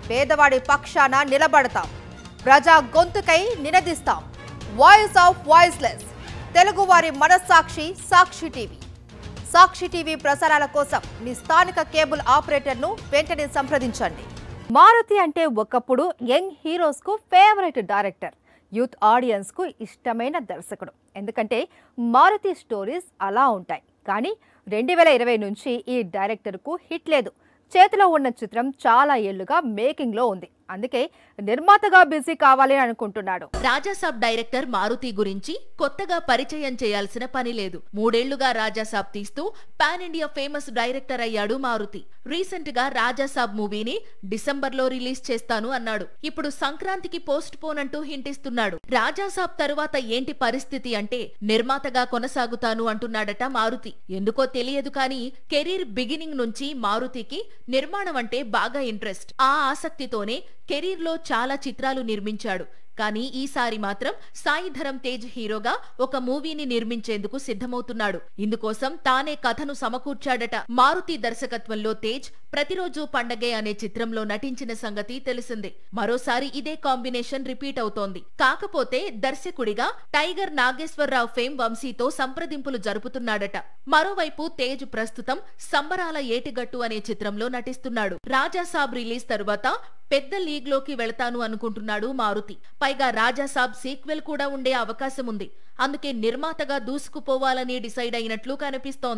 పేదవాడి పక్షాన నిలబడతాం, ప్రజా గొంతుకై నినదిస్తాం. వాయిస్ ఆఫ్ వాయిస్లెస్, తెలుగువారి మనస్సాక్షి సాక్షి టీవీ. సాక్షి టీవీ ప్రసారాల కోసం మీ స్థానిక కేబుల్ ఆపరేటర్ను వెంటనే సంప్రదించండి. మారుతి అంటే ఒకప్పుడు యంగ్ హీరోస్ కు ఫేవరెట్ డైరెక్టర్, యూత్ ఆడియన్స్ కు ఇష్టమైన దర్శకుడు. ఎందుకంటే మారుతి స్టోరీస్ అలా ఉంటాయి. కానీ 2020 నుంచి ఈ డైరెక్టర్ కు హిట్ లేదు. చేతిలో ఉన్న చిత్రం చాలా ఏళ్లుగా మేకింగ్ లో ఉంది. అందుకే నిర్మాతగా బిజీ కావాలని అనుకుంటున్నాడు. రాజాసాబ్ డైరెక్టర్ మారుతి గురించి కొత్తగా పరిచయం చేయాల్సిన పని లేదు. 3 ఏళ్లుగా రాజాసాబ్ తీస్తూ పాన్ ఇండియా ఫేమస్ డైరెక్టర్ అయ్యాడు మారుతి. రీసెంట్ గా రాజాసాబ్ మూవీని డిసెంబర్ లో రిలీజ్ చేస్తాను అన్నాడు. ఇప్పుడు సంక్రాంతికి పోస్ట్ పోన్ అంటూ హింట్ ఇస్తున్నాడు. రాజాసాబ్ తరువాత ఏంటి పరిస్థితి అంటే నిర్మాతగా కొనసాగుతాను అంటున్నాడట మారుతి. ఎందుకో తెలియదు కానీ కెరీర్ బిగినింగ్ నుంచి మారుతికి నిర్మాణం అంటే బాగా ఇంట్రెస్ట్. ఆ ఆసక్తితోనే కెరీర్ లో చాలా చిత్రాలు నిర్మించాడు. కానీ ఈసారి మాత్రం సాయి ధరమ్ తేజ్ హీరోగా ఒక మూవీని నిర్మించేందుకు సిద్ధమవుతున్నాడు. ఇందుకోసం తానే కథను సమకూర్చాడట. మారుతి దర్శకత్వంలో తేజ్ ప్రతిరోజు పండగే అనే చిత్రంలో నటించిన సంగతి తెలిసిందే. మరోసారి ఇదే కాంబినేషన్ రిపీట్ అవుతోంది. కాకపోతే దర్శకుడిగా టైగర్ నాగేశ్వరరావు ఫేమ్ వంశీతో సంప్రదింపులు జరుపుతున్నాడట. మరోవైపు తేజ్ ప్రస్తుతం సంబరాల ఏటిగట్టు అనే చిత్రంలో నటిస్తున్నాడు. రాజాసాబ్ రిలీజ్ తరువాత పెద్ద లీగ్ లోకి వెళతాను అనుకుంటున్నాడు మారుతి. పైగా రాజాసాబ్ సీక్వెల్ కూడా ఉండే అవకాశం ఉంది. అందుకే నిర్మాతగా దూసుకుపోవాలని డిసైడ్ అయినట్లు కనిపిస్తోంది.